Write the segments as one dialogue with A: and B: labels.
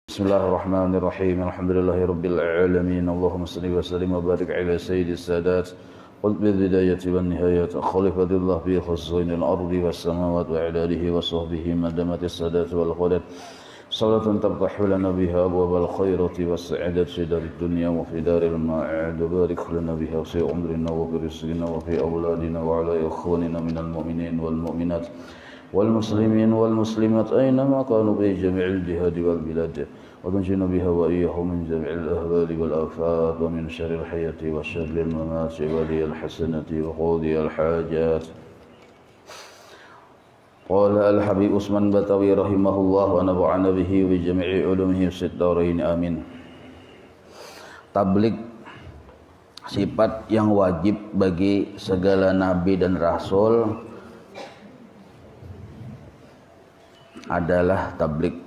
A: Bismillahirrahmanirrahim. Alhamdulillahirabbil alamin. Allahumma shalli wa sallim wa barik ala sayyidis sadat wal bidayati wan nihayat khalifatillah fi khazainil ardi was samawati wa ala alihi wa sahbihi madamatis sadat wal khadat. Salatan tabtahu lana biha abwabal khairati was sa'adati dari dunya wa fi daril ma'ad. Barik lana biha fi umrina wa fi rizqina wa fi awladina wa ala ikhwanina minal mu'minin wal mu'minat والمسلمين والمسلمات أينما كانوا في جميع الجهاد والبلاد ونجنا بها وإياهم من جميع الأهوال والآفات ومن شر الحياة وشر الممات ولي الحسنة وقضي الحاجات. قال الحبيب عثمان بتوي رحمه الله ونفعنا به وبجميع علومه في الدارين آمين. Tablik sifat yang wajib bagi segala nabi dan rasul adalah tablik.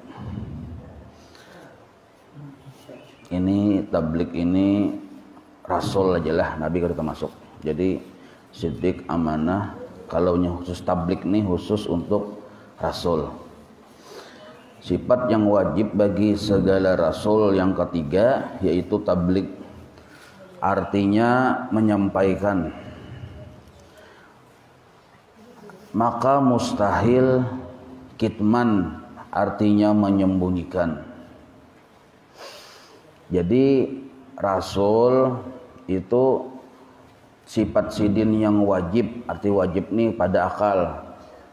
A: Ini tablik ini rasul aja lah, nabi kita masuk. Jadi siddiq, amanah. Kalau khusus tablik ini khusus untuk rasul. Sifat yang wajib bagi segala rasul yang ketiga yaitu tablik. Artinya menyampaikan. Maka mustahil kitman, artinya menyembunyikan. Jadi rasul itu sifat sidin yang wajib. Arti wajib nih pada akal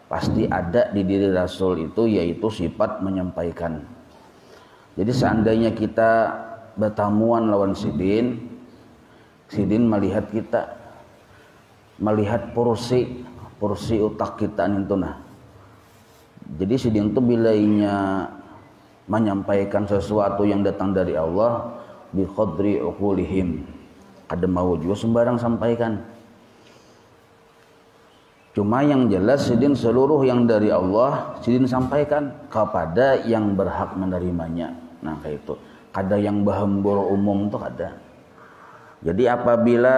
A: pasti ada di diri rasul itu, yaitu sifat menyampaikan. Jadi seandainya kita bertamuan lawan sidin, sidin melihat kita, melihat porsi otak kita itu nah. Jadi sidin itu bilainya menyampaikan sesuatu yang datang dari Allah bi qadri uqulihim. Kada mau juga sembarang sampaikan. Cuma yang jelas sidin seluruh yang dari Allah sidin sampaikan kepada yang berhak menerimanya. Nah kayak itu. Kada yang bahambur umum itu kada. Jadi apabila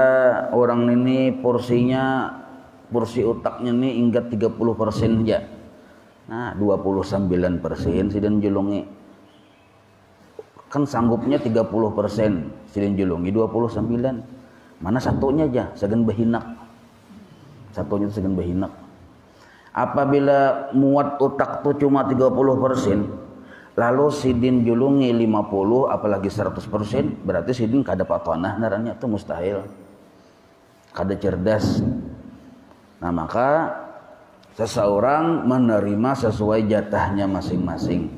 A: orang ini porsi otaknya ini ingat 30% aja. Nah 29% sidin julungi. Kan sanggupnya 30% sidin julungi 29. Mana satunya aja segan bahinak. Satunya segan bahinak. Apabila muat otak tuh cuma 30%, lalu sidin julungi 50 apalagi 100%, berarti sidin kada patonah naranya tuh mustahil. Kada cerdas. Nah maka seseorang menerima sesuai jatahnya masing-masing,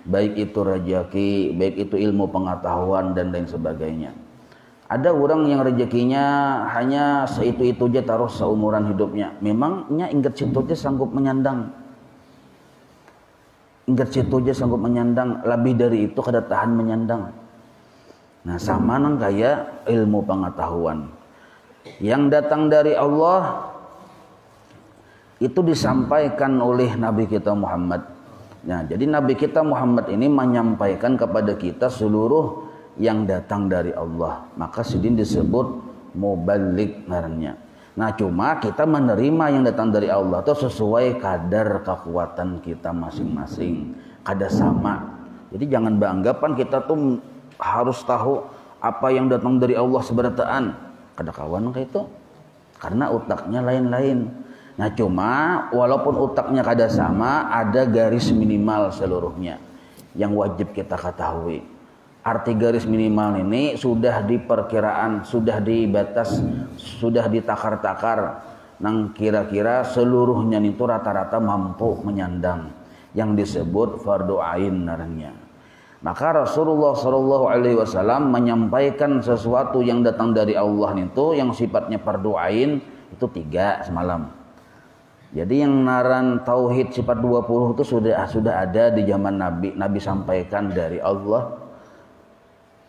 A: baik itu rezeki, baik itu ilmu pengetahuan dan lain sebagainya. Ada orang yang rezekinya hanya seitu-itu aja taruh seumuran hidupnya. Memangnya ingat situ aja sanggup menyandang. Ingat situ aja sanggup menyandang, lebih dari itu kada tahan menyandang. Nah sama nang kayak ilmu pengetahuan yang datang dari Allah itu disampaikan oleh Nabi kita Muhammad. Nah, jadi Nabi kita Muhammad ini menyampaikan kepada kita seluruh yang datang dari Allah. Maka sidin disebut muballigh namanya. Nah, cuma kita menerima yang datang dari Allah itu sesuai kadar kekuatan kita masing-masing. Kada sama. Jadi jangan beranggapan kita tuh harus tahu apa yang datang dari Allah seberataan. Kada kawan kayak itu. Karena otaknya lain-lain. Nah cuma walaupun otaknya kada sama, ada garis minimal seluruhnya yang wajib kita ketahui. Arti garis minimal ini sudah diperkiraan, sudah dibatas, sudah ditakar-takar. Nang kira-kira seluruhnya itu rata-rata mampu menyandang, yang disebut fardu ain naranya. Maka Rasulullah SAW menyampaikan sesuatu yang datang dari Allah itu, yang sifatnya fardu ain itu 3 semalam. Jadi yang naran tauhid sifat 20 itu sudah ada di zaman Nabi. Nabi sampaikan dari Allah.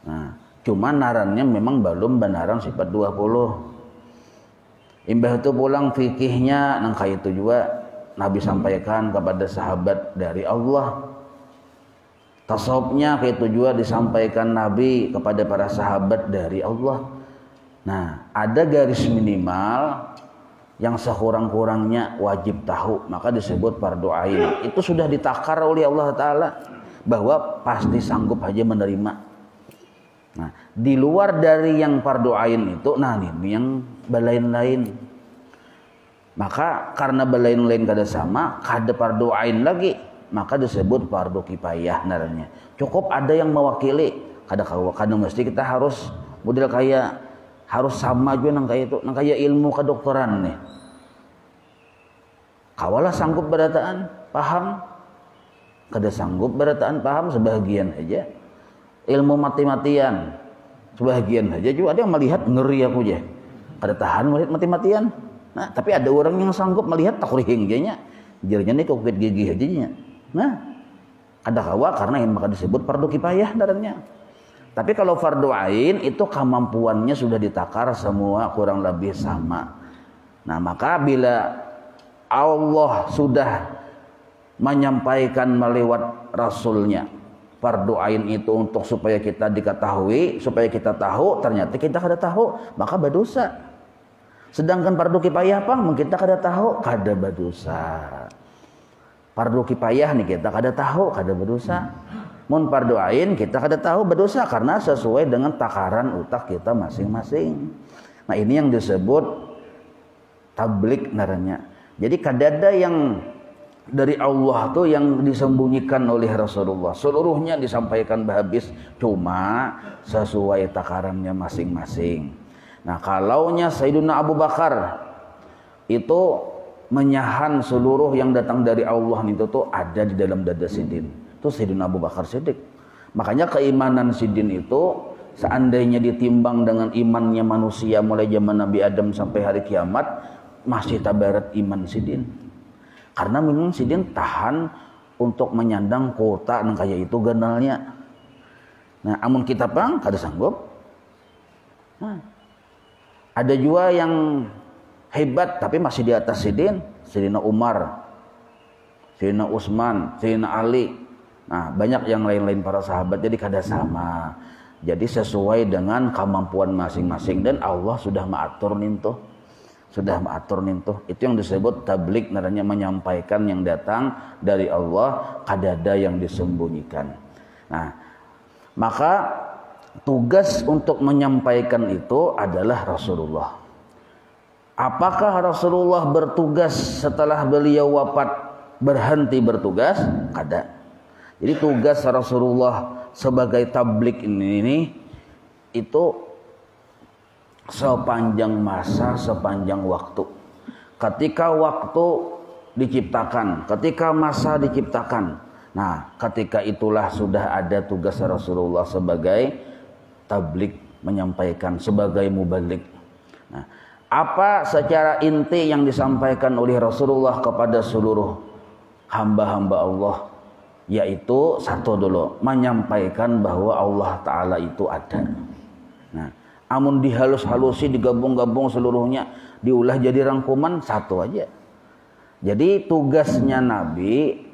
A: Nah, cuma narannya memang belum benaran sifat 20. Imbah itu pulang fikihnya nang kayak itu juga Nabi sampaikan kepada sahabat dari Allah. Tasawufnya kayak itu juga disampaikan Nabi kepada para sahabat dari Allah. Nah, ada garis minimal yang sekurang-kurangnya wajib tahu, maka disebut fardu ain. Itu sudah ditakar oleh Allah Ta'ala. bahwa pasti sanggup aja menerima. Nah, di luar dari yang fardu ain itu, nah ini yang balain-lain. Maka karena balain-lain kada sama, kada fardu ain lagi, maka disebut fardu kifayah naranya. Cukup ada yang mewakili, kada mesti kita harus model kayak harus sama juga nang kayak itu, nang kayak ilmu kedokteran nih. Kawalah sanggup berataan paham, kada sanggup berataan paham sebagian aja. Ilmu mati-matian sebagian aja juga ada yang melihat ngeri aku aja, kada tahan melihat mati-matian. Nah, tapi ada orang yang sanggup melihat takrihing janya, jadinya nih kokit gigih aja. Nah, ada kawa karena yang maka disebut fardu kifayah darahnya. Tapi kalau fardu ain itu kemampuannya sudah ditakar semua kurang lebih sama. Nah, maka bila Allah sudah menyampaikan melewat Rasulnya fardu ain itu untuk supaya kita diketahui, supaya kita tahu, ternyata kita kada tahu, maka berdosa. Sedangkan fardu kifayah apa? Mungkin kita kada tahu, kada berdosa. Fardu kifayah nih kita kada tahu, kada berdosa. Mun fardu ain kita kada tahu, berdosa karena sesuai dengan takaran otak kita masing-masing. Nah, ini yang disebut tablik naranya. Jadi kada ada yang dari Allah tuh yang disembunyikan oleh Rasulullah, seluruhnya disampaikan habis, cuma sesuai takarannya masing-masing. Nah, kalaunya Sayyidina Abu Bakar itu menyahan seluruh yang datang dari Allah itu tuh ada di dalam dada Sidin, itu Sayyidina Abu Bakar Siddiq. Makanya keimanan Sidin itu seandainya ditimbang dengan imannya manusia mulai zaman Nabi Adam sampai hari kiamat, masih tabarat iman Sidin. Karena memang Sidin tahan untuk menyandang kota yang kayak itu ganalnya. Nah, amun kita pang kada sanggup. Nah, ada juga yang hebat tapi masih di atas Sidin, Sayyidina Umar, Sayyidina Utsman, Sayyidina Ali. Nah, banyak yang lain-lain para sahabat, jadi kada sama. Jadi sesuai dengan kemampuan masing-masing dan Allah sudah mengatur ninto. Sudah mengatur ninto. Itu yang disebut tablik, naranya menyampaikan yang datang dari Allah, kada ada yang disembunyikan. Nah, maka tugas untuk menyampaikan itu adalah Rasulullah. Apakah Rasulullah bertugas setelah beliau wafat berhenti bertugas? Kada. Jadi tugas Rasulullah sebagai tablik ini itu sepanjang masa, sepanjang waktu. Ketika waktu diciptakan, ketika masa diciptakan. Nah, ketika itulah sudah ada tugas Rasulullah sebagai tablik, menyampaikan, sebagai mubalik. Nah, apa secara inti yang disampaikan oleh Rasulullah kepada seluruh hamba-hamba Allah? Yaitu satu dulu, menyampaikan bahwa Allah Ta'ala itu ada. Nah, amun dihalus-halusi, digabung-gabung seluruhnya, diulah jadi rangkuman satu aja. Jadi tugasnya Nabi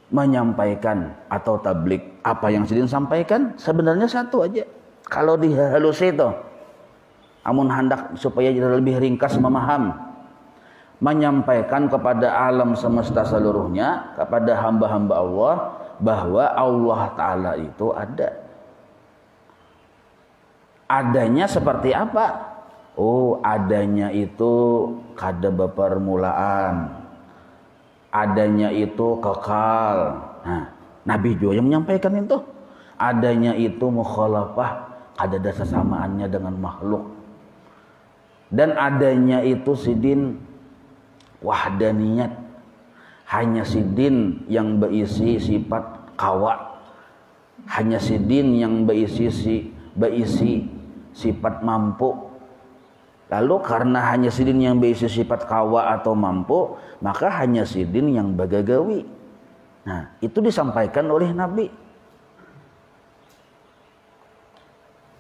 A: menyampaikan atau tablik. Apa yang Sidin sampaikan sebenarnya satu aja. Kalau dihalusi itu, amun hendak supaya lebih ringkas memaham, menyampaikan kepada alam semesta seluruhnya, kepada hamba-hamba Allah, bahwa Allah Ta'ala itu ada. Adanya seperti apa? Oh, adanya itu kada bepermulaan, adanya itu kekal. Nah, Nabi juga yang menyampaikan itu. Adanya itu mukhalafah, kada ada sesamaannya dengan makhluk. Dan adanya itu Sidin wahdaniyat, hanya Sidin yang berisi sifat kawa, hanya Sidin yang berisi sifat mampu. Lalu karena hanya Sidin yang berisi sifat kawa atau mampu, maka hanya Sidin yang bagagawi. Nah, itu disampaikan oleh Nabi.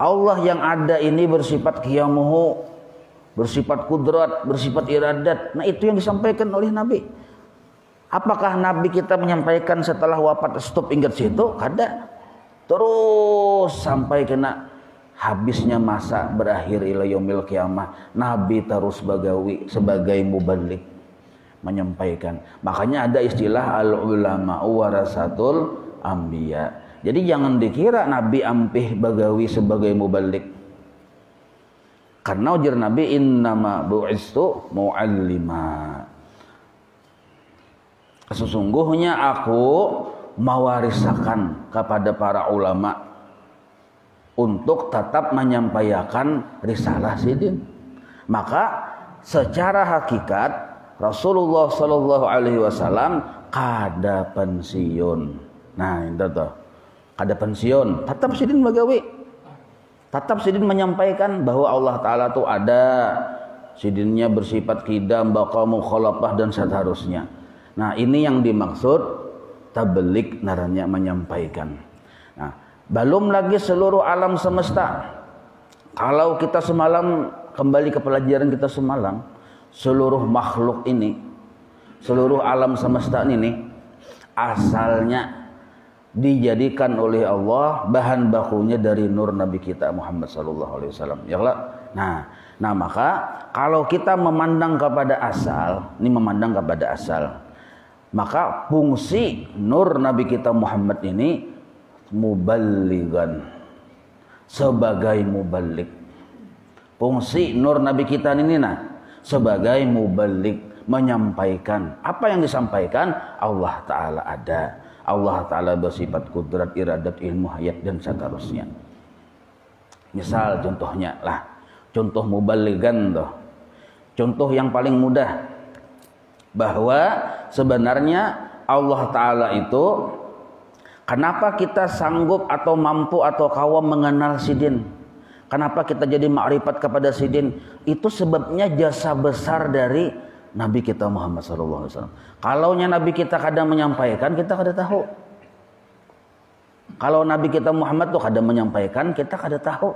A: Allah yang ada ini bersifat qiyamuhu, bersifat kudrat, bersifat iradat. Nah, itu yang disampaikan oleh Nabi. Apakah Nabi kita menyampaikan setelah wafat stop ingat situ? Kada. Terus sampai kena habisnya masa, berakhir ila yaumil qiyamah, Nabi terus bagawi sebagai mubalik, menyampaikan. Makanya ada istilah al ulama warasatul anbiya. Jadi jangan dikira Nabi ampih bagawi sebagai mubalik. Karena ujar Nabi innama bu'istu mu'allima. Sesungguhnya aku mewariskan kepada para ulama untuk tetap menyampaikan risalah sidin. Maka secara hakikat Rasulullah Shallallahu Alaihi Wasallam kada pensiun. Nah itu tuh kada pensiun. Tetap sidin bagawi. Tetap sidin menyampaikan bahwa Allah Taala tuh ada. Sidinnya bersifat qidam, baqa, mukhalafah dan seterusnya. Nah ini yang dimaksud tabligh naranya menyampaikan. Nah belum lagi seluruh alam semesta. Kalau kita semalam kembali ke pelajaran kita semalam, seluruh makhluk ini, seluruh alam semesta ini asalnya dijadikan oleh Allah bahan bakunya dari nur Nabi kita Muhammad sallallahu alaihi wasallam. Ya Allah. Nah maka kalau kita memandang kepada asal, ini memandang kepada asal, maka fungsi nur Nabi kita Muhammad ini muballighan, sebagai mubalik. Fungsi nur Nabi kita ini sebagai mubalik, menyampaikan apa yang disampaikan Allah Ta'ala ada. Allah Ta'ala bersifat kudrat, iradat, ilmu, hayat dan seterusnya. Misal contohnya contoh mubalighan tuh. Contoh yang paling mudah bahwa sebenarnya Allah Ta'ala itu kenapa kita sanggup atau mampu atau kawam mengenal sidin? Kenapa kita jadi makrifat kepada sidin? Itu sebabnya jasa besar dari Nabi kita Muhammad SAW. Kalaunya Nabi kita kadang menyampaikan, kita kada tahu. Kalau Nabi kita Muhammad tuh kadang menyampaikan, kita kada tahu.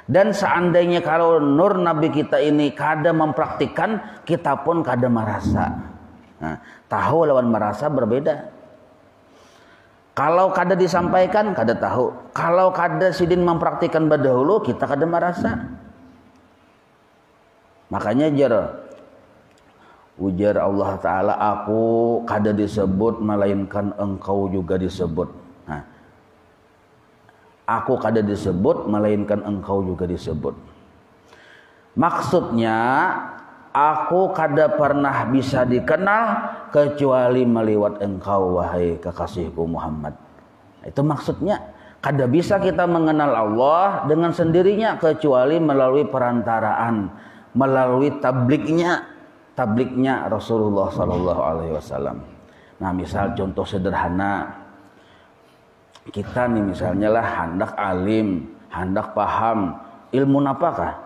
A: Dan seandainya kalau nur Nabi kita ini kada mempraktikkan, kita pun kada merasa. Nah, tahu lawan merasa berbeda. Kalau kada disampaikan, kada tahu. Kalau kada sidin mempraktikkan berdahulu, kita kada merasa. Makanya ujar Allah Ta'ala, aku kada disebut, melainkan engkau juga disebut. Nah, aku kada disebut, melainkan engkau juga disebut. Maksudnya, aku kada pernah bisa dikenal kecuali meliwat engkau wahai kekasihku Muhammad. Itu maksudnya. Kada bisa kita mengenal Allah dengan sendirinya kecuali melalui perantaraan, melalui tablignya Rasulullah Sallallahu Alaihi Wasallam. Nah misal contoh sederhana, kita nih misalnya hendak alim, hendak paham ilmu apakah?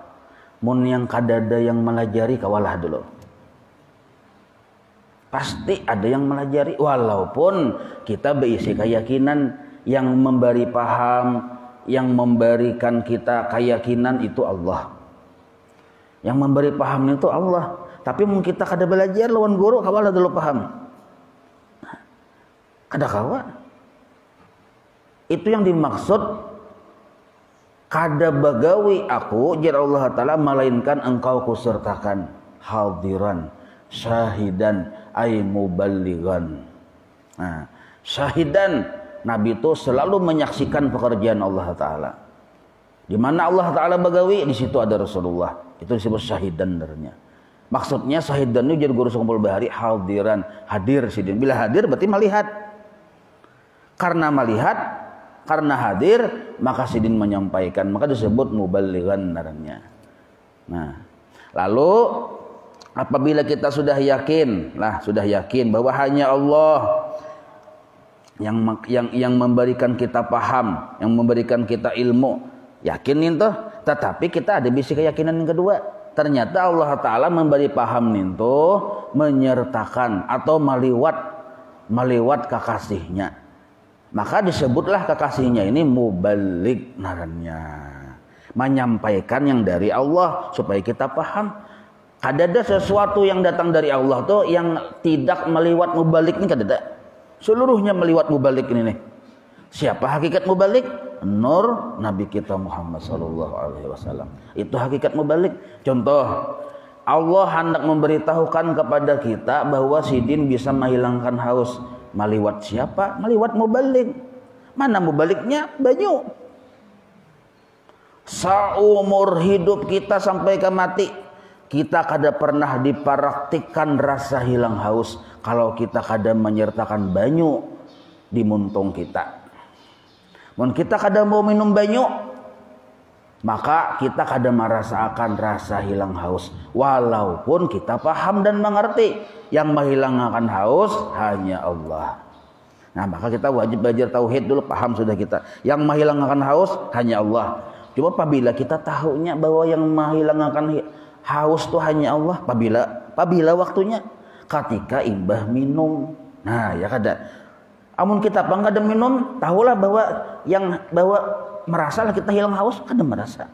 A: Mun yang kadada yang melajari kawalah dulu. Pasti ada yang melajari, walaupun kita berisi keyakinan yang memberi paham, yang memberikan kita keyakinan itu Allah. Yang memberi paham itu Allah. Tapi mungkin kita kada belajar lawan guru kawalah dulu paham. Kada kawa. Itu yang dimaksud kada bagawi aku jar Allah Ta'ala melainkan engkau kusertakan hadiran syahidan ay muballighan. Nah, syahidan Nabi itu selalu menyaksikan pekerjaan Allah Ta'ala. Di mana Allah Ta'ala bagawi, di situ ada Rasulullah. Itu disebut syahidan dernya. Maksudnya syahidan itu jadi guru sekumpul bahari hadiran, hadir sidin. Bila hadir berarti melihat. Karena melihat, karena hadir, maka sidin menyampaikan, maka disebut muballighan naranya. Nah, lalu apabila kita sudah yakin bahwa hanya Allah yang memberikan kita paham, yang memberikan kita ilmu, yakin itu. Tetapi kita ada bisi keyakinan yang kedua. Ternyata Allah Ta'ala memberi paham itu menyertakan atau meliwat kekasihnya. Maka disebutlah kekasihnya ini muballigh narannya, menyampaikan yang dari Allah supaya kita paham. Ada sesuatu yang datang dari Allah tuh yang tidak meliwat mubalik ini kada. Seluruhnya meliwat mubalik ini nih. Siapa hakikat mubalik? Nur Nabi kita Muhammad sallallahu alaihi wasallam. Itu hakikat mubalik. Contoh, Allah hendak memberitahukan kepada kita bahwa sidin bisa menghilangkan haus. Meliwat siapa? Meliwat mubalik. Mana mubaliknya? Banyu. Saumur hidup kita sampai ke mati, kita kada pernah dipraktikkan rasa hilang haus kalau kita kada menyertakan banyu di muntung kita. Mun kita kada mau minum banyu, maka kita kada merasakan rasa hilang haus. Walaupun kita paham dan mengerti yang menghilangkan haus hanya Allah. Nah, maka kita wajib belajar tauhid dulu, paham sudah kita. Yang menghilangkan haus hanya Allah. Cuma apabila kita tahunya bahwa yang menghilangkan haus itu hanya Allah, apabila waktunya ketika imbah minum. Nah, ya kada. Amun kita kada minum, tahulah bahwa merasalah kita hilang haus, kada merasa.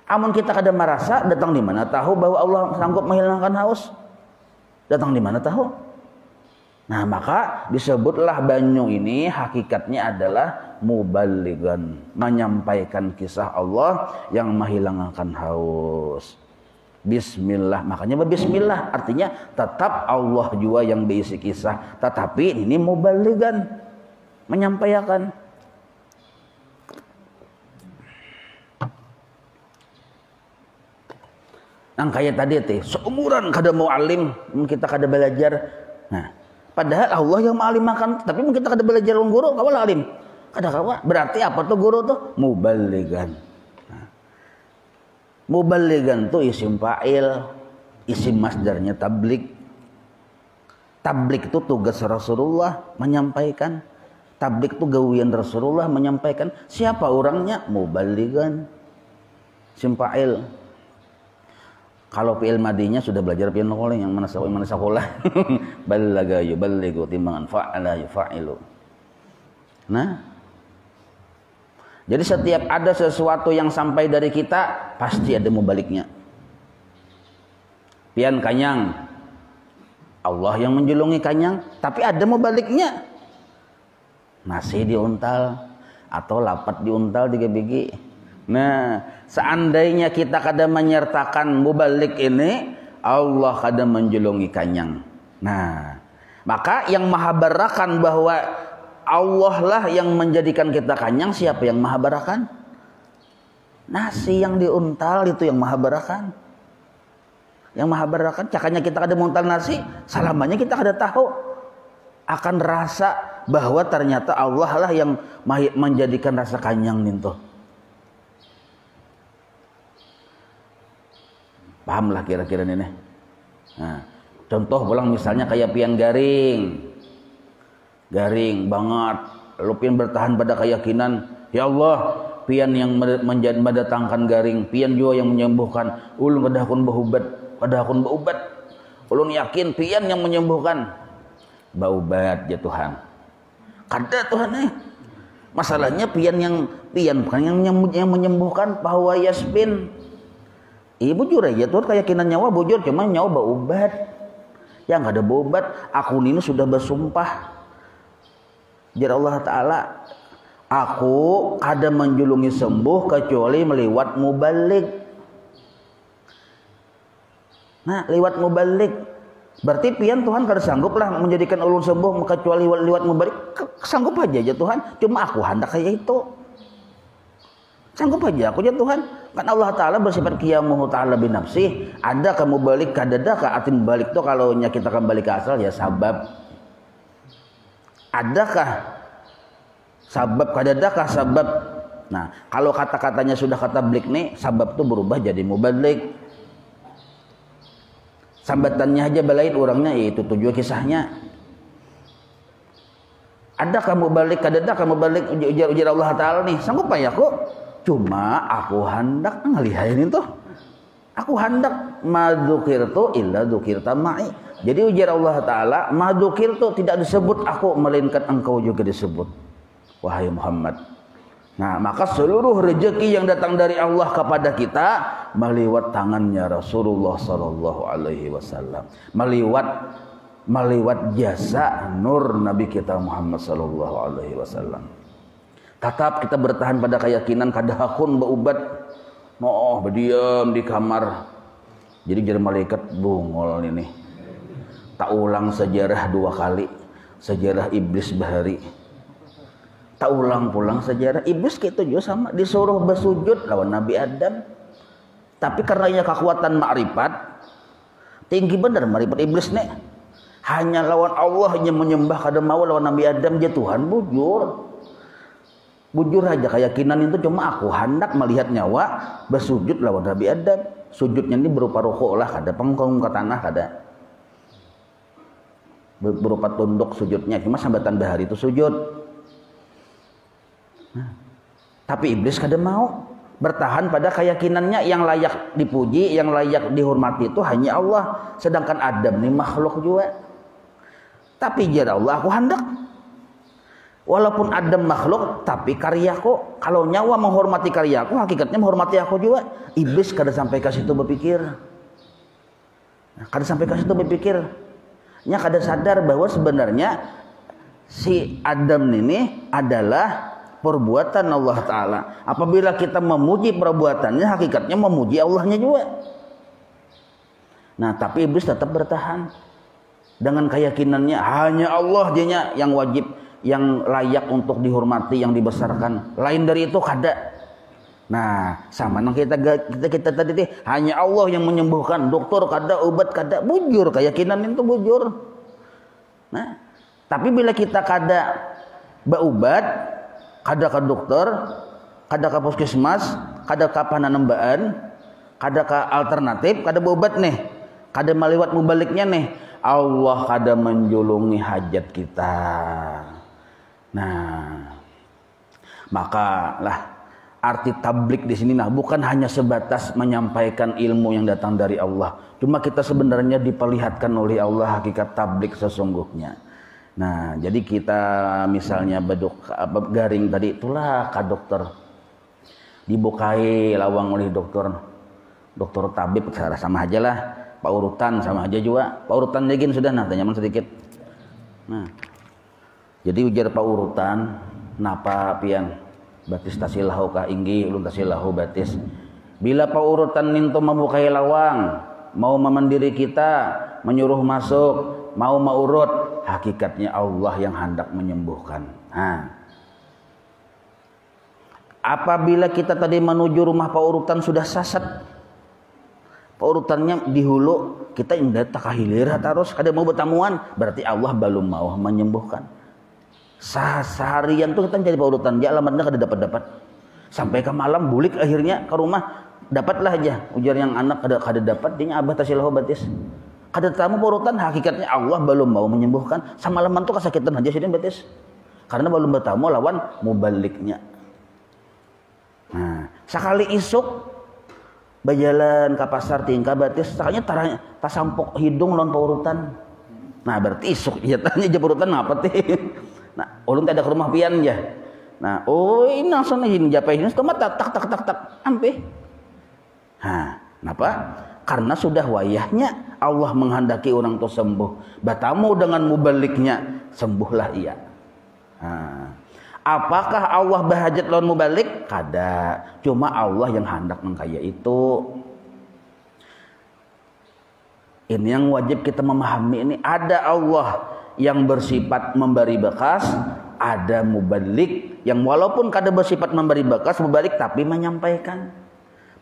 A: Amun kita kada merasa, datang di mana tahu bahwa Allah sanggup menghilangkan haus? Datang di mana tahu? Nah, maka disebutlah banyu ini hakikatnya adalah muballighan, menyampaikan kisah Allah yang menghilangkan haus. Bismillah, makanya bismillah artinya tetap Allah juga yang berisi kisah, tetapi ini muballighan, menyampaikan. Nang kayak tadi teh, seumuran kada mau alim, kita kada belajar. Nah, padahal Allah yang ma'alimakan, tapi kita kada belajar dengan guru, kawal alim. Kada kawa. Berarti apa tuh guru tuh? Muballighan. Nah, muballighan tuh isim fa'il, isim masdarnya tabligh. Tabligh itu tugas Rasulullah menyampaikan. Tabligh itu gawian Rasulullah menyampaikan. Siapa orangnya? Muballighan. Isim fa'il. Kalau fi'il madinya sudah belajar fi'il naqli yang mana sekolah. Ballaga yuballighu timbangan fa'ala yufa'ilu. Nah, jadi setiap ada sesuatu yang sampai dari kita pasti ada mubaliknya. Pian kanyang, Allah yang menjulungi kanyang, tapi ada mubaliknya. Nasi diuntal atau lapat diuntal 3 biji. Nah, seandainya kita kada menyertakan mubalik ini, Allah kada menjulungi kanyang. Nah, maka yang maha barakan bahwa Allah lah yang menjadikan kita kanyang, siapa yang maha barakan? Nasi yang diuntal itu yang maha barakan. Yang maha barakan, cakanya kita kada muntal nasi, selamanya kita kada tahu akan rasa bahwa ternyata Allah lah yang menjadikan rasa kanyang itu. Pahamlah kira-kira ini. Nah, contoh pulang misalnya kayak pian garing banget, lu pian bertahan pada keyakinan, ya Allah, pian yang mendatangkan garing, pian juga yang menyembuhkan. Ulun kadahkun baubat, ulun yakin pian yang menyembuhkan. Baubat ya Tuhan. Kada Tuhan masalahnya pian bukan yang menyembuhkan, bahwa yasbin. Bujur aja tuh keyakinan nyawa bujur, cuma nyawa baubat. Yang ada baubat, aku ini sudah bersumpah. Jar Allah Ta'ala, aku kada menjulungi sembuh kecuali meliwat mubalig. Nah, lewat mubalig. Berarti pian Tuhan kada sanggup lah menjadikan ulun sembuh kecuali lewat mubalig. Sanggup aja Tuhan, cuma aku hendak kayak itu. Sanggup aja aku ya Tuhan. Kan Allah Ta'ala bersifat qiyamuhu ta'ala binafsih. Ada kamu balik, kadadakah arti balik itu kalau kita kembali ke asal ya sabab. Adakah sabab, kadadakah sabab. Nah, kalau kata-katanya sudah kata blik nih, sabab itu berubah jadi mubalik. Sambatannya aja balain orangnya, itu tujuan kisahnya. Ada kamu balik, kadadakah kamu balik, ujar Allah Ta'ala nih, sanggup ya aku? Cuma aku hendak ngelihain itu. Aku hendak madzukirtu illa dzukirta ma'i. Jadi ujar Allah Ta'ala, madzukirtu tidak disebut aku, melainkan engkau juga disebut, wahai Muhammad. Nah, maka seluruh rezeki yang datang dari Allah kepada kita meliwat tangannya Rasulullah sallallahu alaihi wasallam. Meliwat jasa nur Nabi kita Muhammad sallallahu alaihi wasallam. Tetap kita bertahan pada keyakinan kadahakun baubat, berdiam di kamar. Jadi jadi malaikat bungol ini. Tak ulang sejarah 2 kali, sejarah iblis bahari. Tak ulang-pulang sejarah iblis gitu juga sama, disuruh bersujud lawan Nabi Adam. Tapi karena kekuatan makrifat tinggi bener makrifat iblis nih. Hanya lawan Allah yang menyembah kada mau lawan Nabi Adam dia Tuhan bujur. Bujur aja keyakinan itu cuma aku hendak melihat nyawa bersujud lawan Nabi Adam. Sujudnya ini berupa rukuk lah, kada pengkong ke tanah kada. Berupa tunduk sujudnya, cuma sambatan bahari itu sujud. Nah, tapi iblis kada mau bertahan pada keyakinannya yang layak dipuji, yang layak dihormati itu hanya Allah. Sedangkan Adam ini makhluk juga. Tapi jada Allah aku hendak. Walaupun Adam makhluk, tapi karyaku. Kalau nyawa menghormati karyaku, hakikatnya menghormati aku juga. Iblis kada sampai ke situ berpikir. Nah, kada sampai ke situ berpikir. Nya kada sadar bahwa sebenarnya si Adam ini adalah perbuatan Allah Ta'ala. Apabila kita memuji perbuatannya, hakikatnya memuji Allahnya juga. Nah, tapi iblis tetap bertahan dengan keyakinannya hanya Allah jadinya yang wajib, yang layak untuk dihormati, yang dibesarkan. Lain dari itu kada. Nah, sama nang kita tadi hanya Allah yang menyembuhkan. Dokter kada, obat kada, bujur keyakinan itu bujur. Nah, tapi bila kita kada berobat, kada ke dokter, kada ke puskesmas, kada ke pananembaan, kada ke alternatif, kada berobat nih, kada meliwat mubaliknya nih, Allah kada menjulungi hajat kita. Nah, maka lah arti tablik di sini nah bukan hanya sebatas menyampaikan ilmu yang datang dari Allah, cuma kita sebenarnya diperlihatkan oleh Allah hakikat tablik sesungguhnya. Nah, jadi kita misalnya garing tadi itulah ke dokter, dibukai lawang oleh dokter tabib sama aja lah, paurutan sama aja juga, paurutan lagi sudah nah tanyaman sedikit. Nah, jadi ujar paurutan, napa pian batis tasilahu kah inggi ulun tasilahu batis. Bila paurutan ninto membukai lawang, mau memandiri kita, menyuruh masuk, mau urut, hakikatnya Allah yang hendak menyembuhkan. Nah, apabila kita tadi menuju rumah paurutan sudah sasat, paurutannya di hulu, kita indah takahilir terus kada mau bertamuan, berarti Allah belum mau menyembuhkan. Seharian tuh kita jadi paurutan, dia alamatnya kada dapat sampai ke malam bulik akhirnya ke rumah dapatlah aja ujar yang anak kada dapat, dia abah tasilahu batis. Kada tamu paurutan, hakikatnya Allah belum mau menyembuhkan. Semalaman tuh kesakitan aja sidin batis. Karena belum bertamu lawan mubaliknya. Nah, sekali isuk berjalan ke pasar tingkah batis, sakanya tasampok hidung lawan paurutan. Nah, berarti isuk iya tanya aja paurutan apa teh. Nah, ulun ada ke rumah pian ya. Nah, oh ini langsung ini japai ini cuma tak ampe. Nah, kenapa? Karena sudah wayahnya Allah menghendaki orang itu sembuh. Bertamu dengan mubaliknya, sembuhlah ia. Nah, apakah Allah berhajat lawan mubalik? Kada. Cuma Allah yang hendak mengkaya itu. Ini yang wajib kita memahami ini. Ada Allah yang bersifat memberi bekas, ada mubalik yang walaupun kada bersifat memberi bekas, mubalik tapi menyampaikan,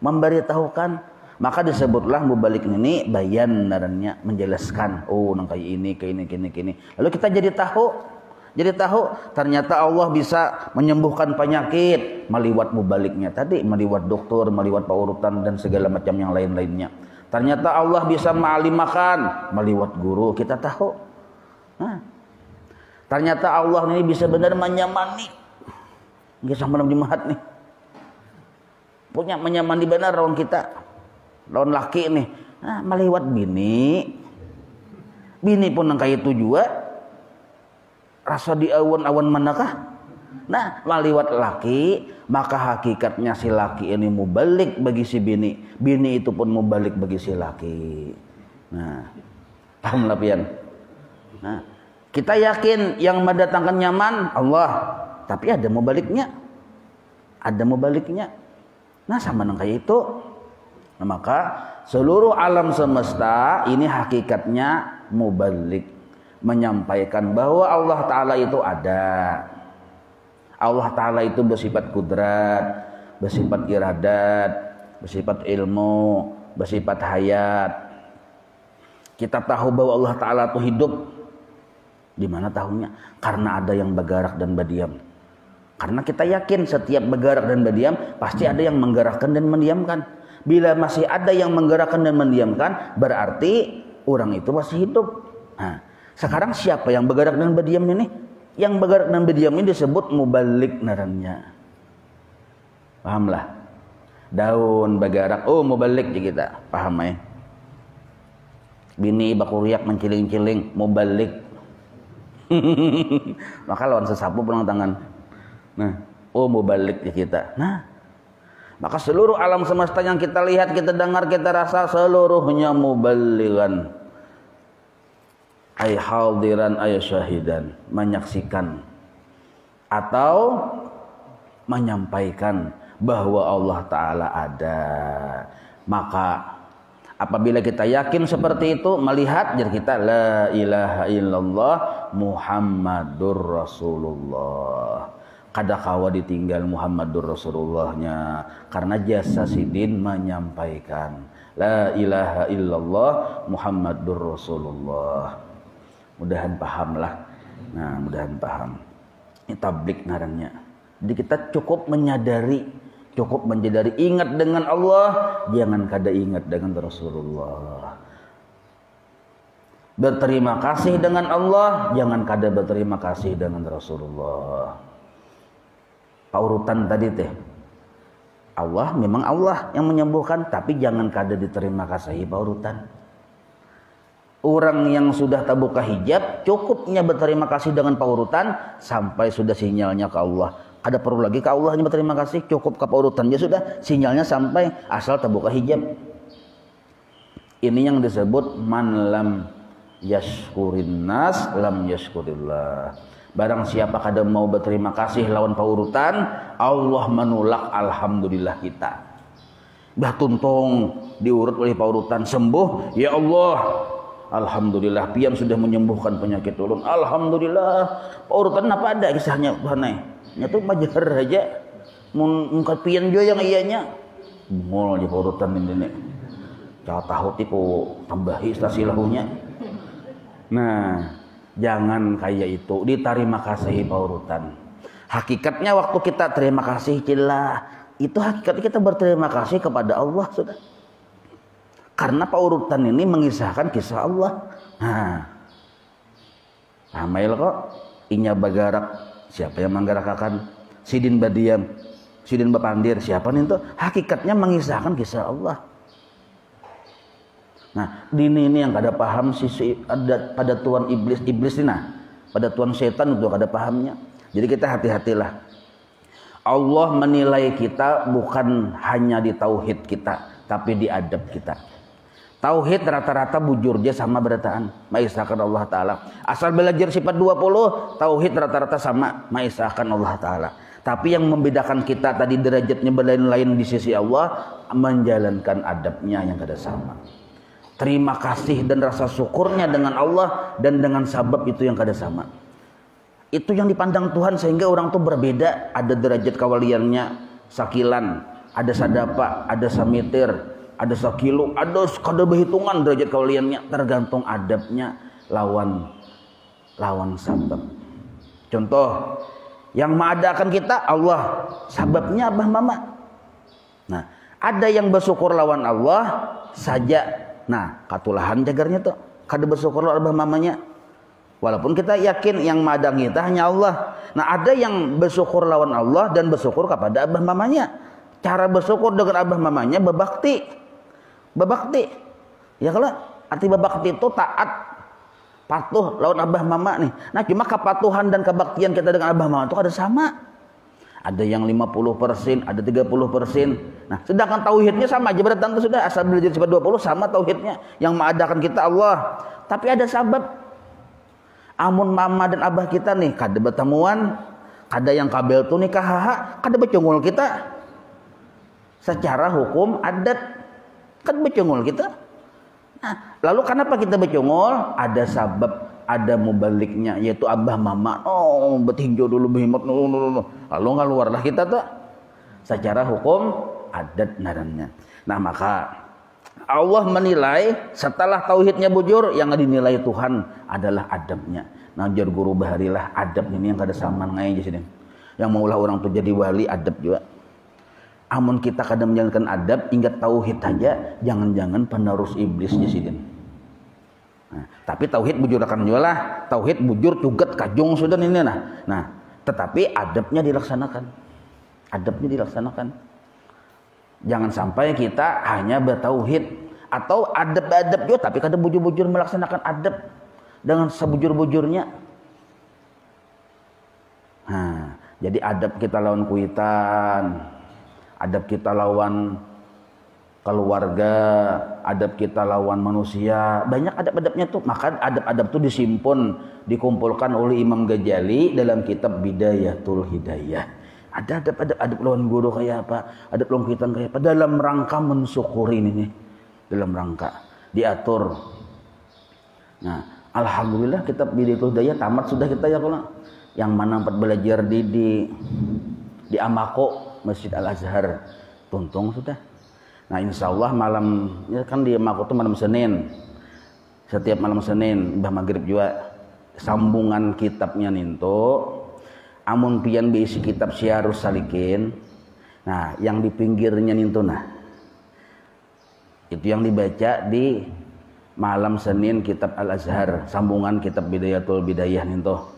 A: memberitahukan. Maka disebutlah mubalik ini bayan narannya, menjelaskan. Oh, nang kayak ini, kayak ini. Lalu kita jadi tahu ternyata Allah bisa menyembuhkan penyakit meliwat mubaliknya tadi, meliwat dokter, meliwat paurutan dan segala macam yang lain-lainnya. Ternyata Allah bisa ma'alimakan meliwat guru, kita tahu. Nah, ternyata Allah ini bisa benar menyamani. Nggak sama di mahat nih. Punya menyamani benar lawan kita. Lawan laki nih. Nah, meliwat bini. Bini pun nang kayak itu juga. Rasa di awan-awan manakah? Nah, meliwat laki, maka hakikatnya si laki ini mubalik bagi si bini. Bini itu pun mubalik bagi si laki. Nah, paham lah pian. Nah, kita yakin yang mendatangkan nyaman Allah, tapi ada mubaliknya. Ada mubaliknya. Nah, sama nang kayak itu. Nah, maka seluruh alam semesta ini hakikatnya mubalik, menyampaikan bahwa Allah Ta'ala itu ada. Allah Ta'ala itu bersifat kudrat, bersifat iradat, bersifat ilmu, bersifat hayat. Kita tahu bahwa Allah Ta'ala itu hidup. Di mana tahunya? Karena ada yang bergerak dan berdiam. Karena kita yakin setiap bergerak dan berdiam pasti ada yang menggerakkan dan mendiamkan. Bila masih ada yang menggerakkan dan mendiamkan, berarti orang itu masih hidup. Nah, sekarang siapa yang bergerak dan berdiam ini? Yang bergerak dan berdiam ini disebut mubalik narannya. Pahamlah? Daun bergerak, oh mubalik kita. Paham ya? Bini bakuriak menciling-ciling, mubalik. Maka lawan sesapu pulang tangan. Nah, oh mubalik kita. Nah, maka seluruh alam semesta yang kita lihat, kita dengar, kita rasa seluruhnya mubaligan. Ay hadiran ay syahidan, menyaksikan atau menyampaikan bahwa Allah Ta'ala ada. Maka apabila kita yakin seperti itu, melihat, jadi kita la ilaha illallah Muhammadur Rasulullah. Kada kawa ditinggal Muhammadur Rasulullahnya, karena jasa sidin menyampaikan la ilaha illallah Muhammadur Rasulullah. Mudahan paham lah. Nah, mudahan paham. Ini tablik ngarannya. Jadi kita cukup menyadari, cukup menjadari, ingat dengan Allah, jangan kada ingat dengan Rasulullah. Berterima kasih dengan Allah, jangan kada berterima kasih dengan Rasulullah. Paurutan tadi teh. Allah memang Allah yang menyembuhkan, tapi jangan kada diterima kasih paurutan. Orang yang sudah terbuka hijab cukupnya berterima kasih dengan paurutan sampai sudah sinyalnya ke Allah. Ada perlu lagi ke Allah hanya berterima kasih, cukup ke paurutannya sudah sinyalnya sampai asal terbuka hijab. Ini yang disebut man lam yashkurin nas lam yashkurillah. Barang siapa kada mau berterima kasih lawan paurutan, Allah menolak alhamdulillah kita. Bah tuntung diurut oleh paurutan, sembuh, ya Allah. Alhamdulillah pian sudah menyembuhkan penyakit ulun. Alhamdulillah. Paurutan apa ada kisahnya banai. Nya tuh majar aja. Mun pian jo yang iyanya. Mul di paurutan ini. Ca tahu tipu tambahi stasi lahunya. Nah, jangan kayak itu. Diterima kasih paurutan. Hakikatnya waktu kita terima kasih cilah, itu hakikatnya kita berterima kasih kepada Allah sudah. Karena paurutan ini mengisahkan kisah Allah. Nah, Hamail kok inya bagarak, siapa yang menggerakkan? Sidin badiam, sidin bapandir, siapa nih itu? Hakikatnya mengisahkan kisah Allah. Nah, dini ini yang kada paham sisi ada pada tuan iblis ini, nah, pada tuan setan itu kada pahamnya. Jadi kita hati-hatilah. Allah menilai kita bukan hanya di tauhid kita, tapi di adab kita. Tauhid rata-rata bujurnya sama berataan maisakan Allah Ta'ala. Asal belajar sifat 20, tauhid rata-rata sama maisakan Allah Ta'ala. Tapi yang membedakan kita tadi derajatnya berlain-lain di sisi Allah, menjalankan adabnya yang kada sama. Terima kasih dan rasa syukurnya dengan Allah dan dengan sabab itu yang kada sama. Itu yang dipandang Tuhan sehingga orang tuh berbeda. Ada derajat kawaliannya sakilan, ada sadapa, ada samitir, ada sakilo, ada kada berhitungan derajat kawaliannya, tergantung adabnya lawan sabab. Contoh, yang mengadakan kita Allah, sababnya abah mama. Nah, ada yang bersyukur lawan Allah saja. Nah, katulahan jagarnya tuh kada bersyukur lawan abah mamanya. Walaupun kita yakin yang madang kita hanya Allah. Nah, ada yang bersyukur lawan Allah dan bersyukur kepada abah mamanya. Cara bersyukur dengan abah mamanya berbakti. Ya kalau arti berbakti itu taat, patuh lawan abah mama nih. Nah, cuma kepatuhan dan kebaktian kita dengan abah mama itu ada sama. Ada yang 50%, ada 30%. Nah, sedangkan tauhidnya sama aja berarti sudah asal belajar sifat 20 sama tauhidnya. Yang mengadakan kita Allah. Tapi ada sabab. Amun mama dan abah kita nih kada bertemuan, kada yang kabel tuh nikah haha, kada bercungul kita. Secara hukum adat kan bercungul kita. Nah, lalu kenapa kita bercungul? Ada sabab, ada mubaliknya, yaitu abah mama. Oh, betinjo dulu behemat lalu ngaluarlah kita tuh secara hukum adat ngarannya. Nah, maka Allah menilai setelah tauhidnya bujur, yang dinilai Tuhan adalah adabnya. Nah, jar guru baharilah adab ini yang kada saman ngai di sini. Yang maulah orang tuh jadi wali adab juga. Amun kita kadang menjalankan adab, ingat tauhid aja, jangan-jangan penerus iblis di sini. Nah, tapi tauhid bujur akan jualah, tauhid bujur cuget kajung sudah ini nah. Nah, tetapi adabnya dilaksanakan. Adabnya dilaksanakan. Jangan sampai kita hanya bertauhid atau adab-adab juga tapi kada bujur-bujur melaksanakan adab dengan sebujur-bujurnya. Nah, jadi adab kita lawan kuitan, adab kita lawan keluarga, adab kita lawan manusia, banyak adab-adabnya tuh. Maka adab-adab tuh disimpan, dikumpulkan oleh Imam Ghazali dalam kitab Bidayatul Hidayah. Ada adab lawan guru kayak apa, adab lawan kuitan kayak apa, dalam rangka mensyukuri ini, dalam rangka diatur. Nah, alhamdulillah kitab Bidayatul Hidayah tamat sudah kita ya kalau yang mana sempat belajar di Amako Masjid Al Azhar tuntung sudah. Nah, insya Allah malam ya kan di Amako itu malam Senin, setiap malam Senin Mbah Maghrib juga sambungan kitabnya ninto. Amun pian beisi kitab Syarus Salikin. Nah, yang di pinggirnya ninto nah. Itu yang dibaca di malam Senin kitab Al Azhar, sambungan kitab Bidayatul Bidayah ninto.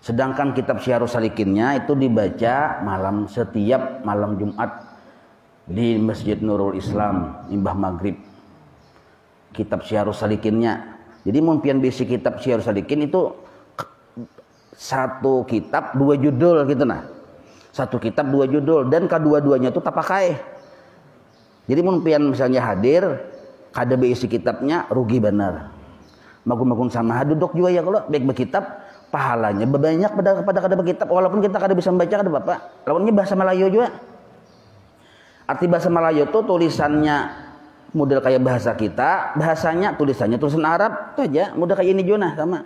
A: Sedangkan kitab Syarus Salikinnya itu dibaca setiap malam Jumat di Masjid Nurul Islam Mbah Maghrib. Kitab Syarus Salikinnya. Jadi mun pian beisi kitab Syarus Salikin itu satu kitab dua judul gitu nah. Satu kitab dua judul dan kedua-duanya itu tak pakai. Jadi mun pian misalnya hadir kada beisi kitabnya rugi benar. Magung-magung sama duduk juga ya kalau baik berkitab pahalanya banyak pada kada berkitab walaupun kita kada bisa membaca kada apa-apa. Lawannya bahasa Melayu juga. Arti bahasa Melayu itu tulisannya model kayak bahasa kita, bahasanya tulisannya tulisan Arab itu aja, model kayak ini juga nah sama.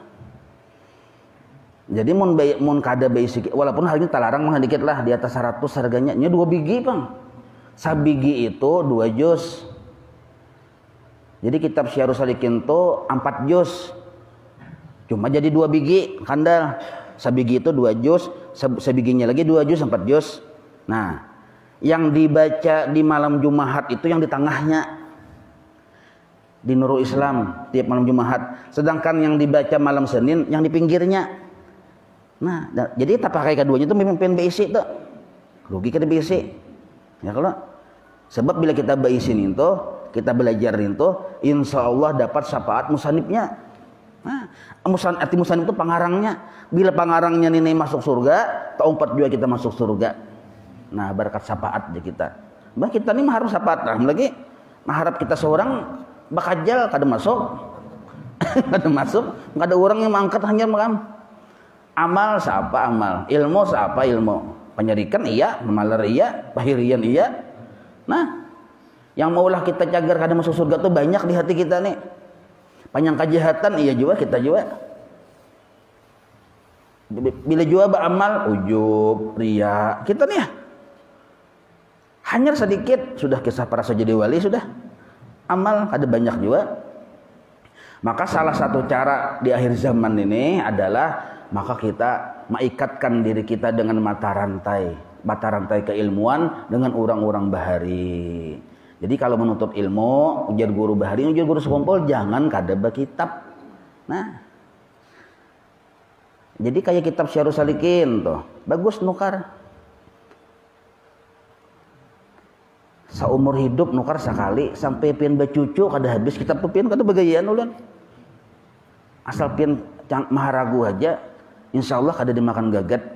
A: Jadi mun kada beisi walaupun harganya talarang mah dikit lah di atas 100 harganya. Nya 2 biji, Bang. Sabigi itu 2 juz. Jadi kitab Syarus Salikin itu 4 juz. Cuma jadi 2 biji kandal. Sabigi itu 2 juz, sabiginya lagi 2 juz 4 juz. Nah, yang dibaca di malam Jumat itu yang di tengahnya. Di Nurul Islam tiap malam Jumat. Sedangkan yang dibaca malam Senin yang di pinggirnya. Nah, jadi tak pakai keduanya itu memimpin BIC tuh. Rugi kita BIC. Ya kalau sebab bila kita BIC itu, kita belajar itu, insya Allah dapat syafaat musanibnya. Nah, arti musanib itu pengarangnya. Bila pengarangnya ini masuk surga, tak juga kita masuk surga. Nah, berkat syafaat di kita. Bah kita ini harus syafaat lagi. Mengharap kita seorang bakajal kada masuk. Kada masuk, kada orang yang mengangkat hanya makam. Amal siapa amal, ilmu siapa ilmu, penyerikan iya, memalar iya, pahirian iya. Nah, yang maulah kita cagar kada masuk surga tuh banyak di hati kita nih. Panjang kejahatan iya juga kita juga. Bila juga beramal ujub, ria, kita nih hanya sedikit sudah kisah para jadi wali sudah. Amal ada banyak juga. Maka salah satu cara di akhir zaman ini adalah maka kita mengikatkan diri kita dengan mata rantai keilmuan dengan orang-orang bahari. Jadi kalau menuntut ilmu, ujar guru bahari, ujar guru sekumpul, jangan kada berkitab. Nah, jadi kayak kitab Syarus Salikin tuh, bagus nukar. Seumur hidup nukar sekali sampai pian bacucu kada habis kitab tuh pian kada bagayaan ulan. Asal pian maharagu aja. Insya Allah kada dimakan gagat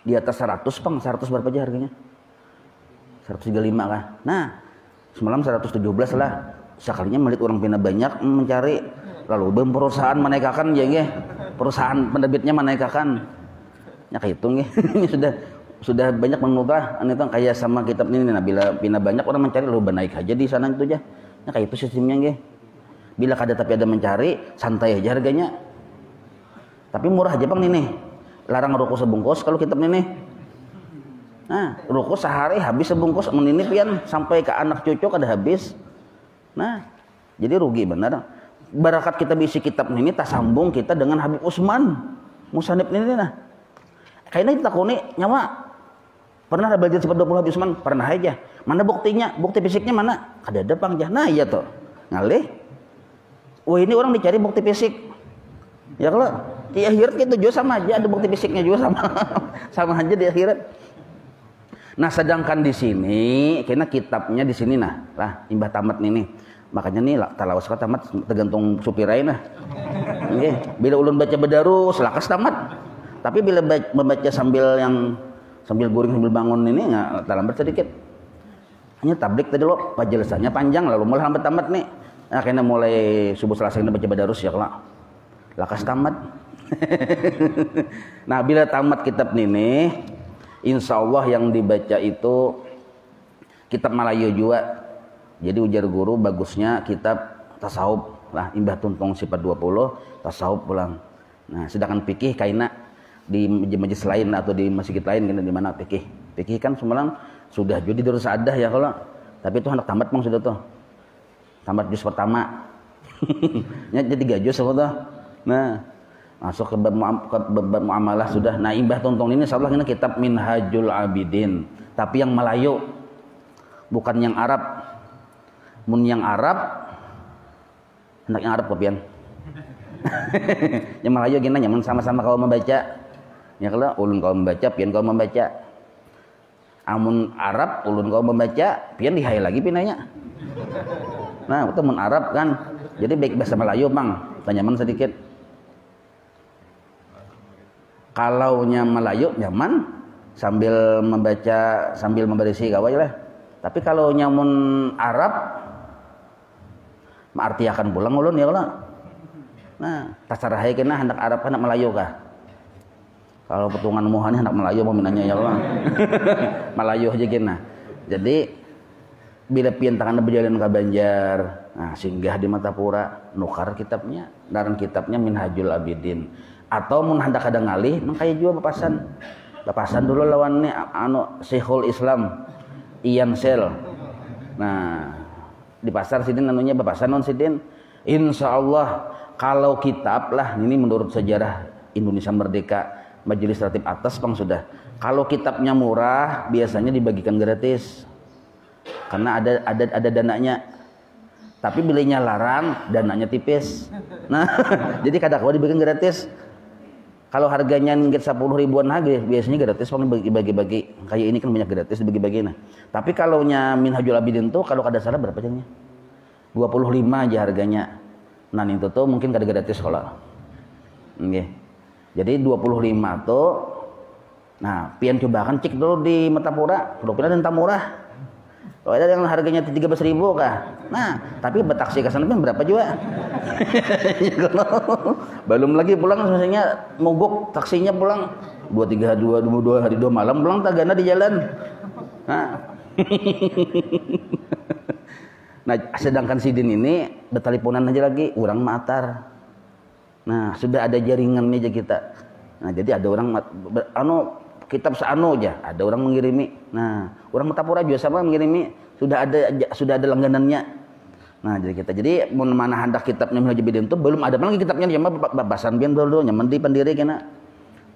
A: di atas 100 Bang, 100 berapa aja harganya? 135 kah? Nah, semalam 117 lah. Sekalinya melit orang pina banyak mencari. Lalu perusahaan menaikkan ya nggih. Perusahaan penerbitnya menaikkan. Ya kehitung nggih. Ini sudah banyak menukar. Ini tuh kayak sama kitab ini. Nah, bila pina banyak orang mencari lalu naik aja di sana itu aja. Ya kayak itu sistemnya nggih. Bila kada tapi ada mencari, santai aja harganya. Tapi murah aja bang nih. Larang ruko sebungkus kalau kitab nih. Nah, ruko sehari habis sebungkus ini pian sampai ke anak cucu kada habis. Nah, jadi rugi benar. Barakat kita bisi kitab ini tak sambung kita dengan Habib Usman Musanib ini nah. Kayaknya kita kuni nyawa. Pernah belajar sifat 20 Habib Usman? Pernah aja. Mana buktinya? Bukti fisiknya mana? Kada ada bang. Nah iya tuh. Ngalih. Wah ini orang dicari bukti fisik. Ya kalau di akhirat gitu juga sama aja, ada bukti fisiknya juga sama. Sama aja di akhirat. Nah, sedangkan di sini karena kitabnya di sini nah. Lah, imbah tamat nih. Makanya nih talawas ka tamat tergantung supirain nah. Nggih, bila ulun baca bedarus lakas tamat. Tapi bila membaca sambil guring sambil bangun ini enggak terlambat sedikit. Hanya tablik tadi lo, penjelasannya panjang lalu mulai lambat tamat nih. Nah, karena mulai subuh Selasa ini baca bedarus ya kelak. Lakas tamat. Nah, bila tamat kitab ini, insya Allah yang dibaca itu kitab Malayu juga. Jadi ujar guru bagusnya kitab tasawuf lah, imbah tuntong sifat 20 tasawuf pulang. Nah, sedangkan fikih kaina di majelis lain atau di masjid lain kena di mana fikih. Fikih kan semalam sudah jadi terus ada ya kalau. Tapi itu hendak tamat bang sudah tuh. Tamat juz pertama. Jadi 3 juz tuh. Nah, masuk ke bab muamalah sudah. Nah, imbah tontong ini insyaallah ini kitab Minhajul Abidin, tapi yang Melayu. Bukan yang Arab. Mun yang Arab hendak yang Arab kopian. Yang Melayu gini nyaman sama-sama kau membaca. Ya kalau ulun kau membaca, pian kau membaca. Amun Arab ulun kau membaca, pian dihai lagi pinanya. Nah, itu mun Arab kan. Jadi baik bahasa Melayu, Bang. Nyaman sedikit. Kalau Melayu nyaman sambil membaca sambil memberisi gawai lah. Tapi kalau nyamun Arab artiakan pulang ulun ya kalau. Nah, tasarahai kena hendak Arab hendak Melayu kah? Kalau petungan muhani hendak Melayu mau minanya ya Allah. Melayu aja kena. Jadi bila pian tangan berjalan ke Banjar, nah singgah di Matapura, nukar kitabnya, daran kitabnya Minhajul Abidin. Atau mun hendak ada ngalih, mangkaya juga papasan dulu lawannya Syekhul Islam Ian Sel. Nah, di pasar sidin anunya papasan non sidin. Insyaallah kalau kitab lah ini menurut sejarah Indonesia Merdeka Majelis Ratib atas bang sudah. Kalau kitabnya murah biasanya dibagikan gratis. Karena ada dananya. Tapi belinya larang, dananya tipis. Nah, jadi kadang-kadang dibagikan gratis. Kalau harganya nginget 10 ribuan harga, biasanya gratis paling bagi-bagi. Kayak ini kan banyak gratis dibagi-bagi nah. Tapi kalau Minhajul Abidin tuh kalau kada salah berapa jamnya? 25 aja harganya. Nah, itu tuh mungkin kada gratis kalau. Nggih. Jadi 25 tuh nah, pian cobakan cek dulu di Matapura, produknya dan murah. Kalau ada yang harganya 13.000 kah? Nah, tapi betaksi ke sana berapa juga? Belum lagi pulang misalnya mogok taksinya pulang 2 hari 2 malam pulang tagana di jalan. Nah. Nah, sedangkan sidin ini betaliponan aja lagi orang matar. Nah, sudah ada jaringannya aja kita. Nah, jadi ada orang kitab seano aja, ada orang mengirimi. Nah, orang Matapura juga sama mengirimi, sudah ada langganannya. Nah, jadi mun mana hendak kitabnya Minhajul Abidin itu belum ada lagi kitabnya nyaman babasan pian dulu nyaman di pendiri kena.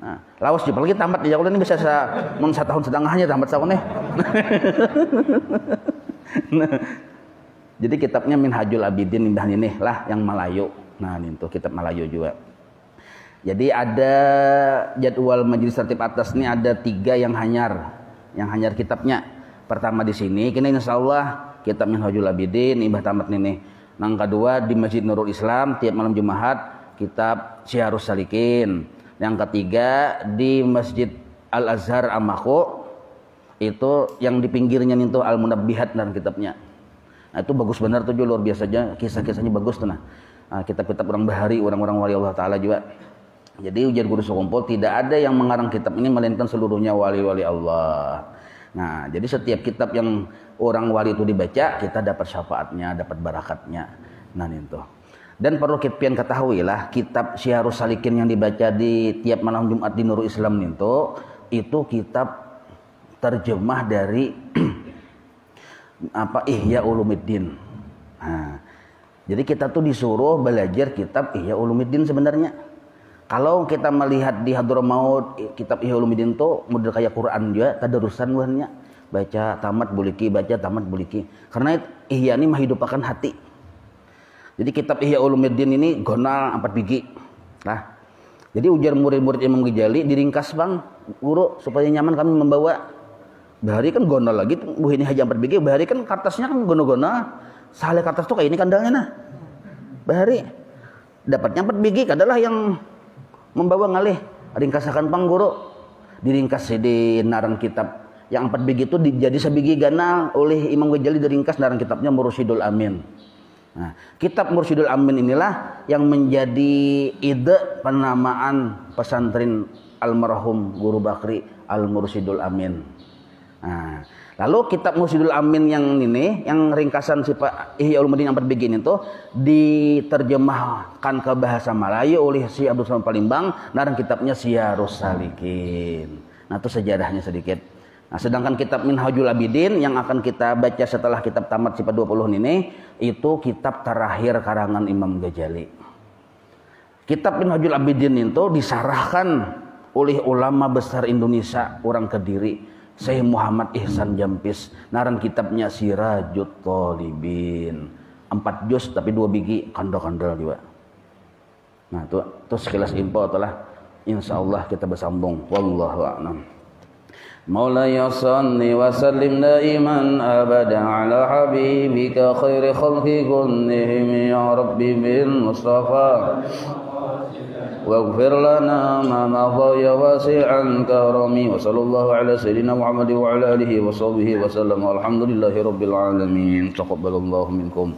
A: Nah, lawas juga lagi tamat di Jakarta ini bisa mun 1 tahun setengahnya tamat saune. Nah, jadi kitabnya Minhajul Abidin indah ini lah yang Melayu. Nah, ini tuh kitab Melayu juga. Jadi ada jadwal majelis tertib atas ini ada 3 yang hanyar kitabnya. Pertama di sini, kini insyaallah kitab Minhajul Abidin imbah tamat ini. Yang kedua di Masjid Nurul Islam tiap malam Jumat kitab Syiarus Salikin. Yang ketiga di Masjid Al Azhar Amako itu yang di pinggirnya itu Al Munabbihat dan kitabnya. Nah, itu bagus benar tuh luar biasanya kisah-kisahnya bagus tuh nah. Kitab-kitab orang bahari orang-orang wali Allah Taala juga. Jadi ujar guru sekumpul tidak ada yang mengarang kitab ini melainkan seluruhnya wali-wali Allah. Nah, jadi setiap kitab yang orang wali itu dibaca kita dapat syafaatnya, dapat barakatnya. Nah, itu. Dan perlu kita ketahui lah, kitab Syiarus Salikin yang dibaca di tiap malam Jumat di Nurul Islam itu kitab terjemah dari Ihya Ulumuddin. Nah, jadi kita tuh disuruh belajar kitab Ihya Ulumuddin sebenarnya. Kalau kita melihat di Hadramaut kitab Ihya Ulumuddin tuh model kayak Quran juga, tadarusan buahnya. Baca tamat buliki, baca tamat buliki. Karena Ihya ini menghidupakan hati. Jadi kitab Ihya Ulumuddin ini gonal 4 biji. Nah, jadi ujar murid-murid Imam Ghazali diringkas bang, guru supaya nyaman kami membawa. Bahari kan gonal lagi, buh ini haja 4 biji. Bahari kan kertasnya kan gono-gono. Sale kertas tuh kayak ini kandalnya nah. Bahari dapatnya 4 biji, adalah yang membawa ngalih. Ringkasakan bang guru. Diringkas di narang kitab. Yang 4 biji itu jadi sebiji ganal oleh Imam Ghazali diringkas narang kitabnya Mursyidul Amin. Nah, kitab Mursyidul Amin inilah yang menjadi ide penamaan pesantren almarhum Guru Bakri Al-Mursyidul Amin. Nah, lalu kitab Mursyidul Amin yang ini, yang ringkasan sifat Ihya Ulumuddin yang 4 biji itu diterjemahkan ke bahasa Melayu oleh si Abdul Somad Palembang, narang kitabnya Syiarus Salikin. Nah, itu sejarahnya sedikit. Nah, sedangkan kitab Minhajul Abidin yang akan kita baca setelah kitab tamat sifat 20 ini, itu kitab terakhir karangan Imam Ghazali. Kitab Minhajul Abidin itu disarahkan oleh ulama besar Indonesia, orang Kediri, Syekh Muhammad Ihsan Jampis. Narang kitabnya Sirajut Thalibin. 4 juz tapi 2 biji, kandel-kandel juga. Nah, itu sekilas info telah. Insyaallah kita bersambung. Wallahu a'lam. مولاي صل وسلم دائما أبدا على حبيبك خير خلق كلهم يا ربي بالمصطفى واغفر لنا ما مضى يا واسع الكرم وصلى الله على سيدنا محمد وعلى آله وصحبه وسلم والحمد لله رب العالمين تقبل الله منكم.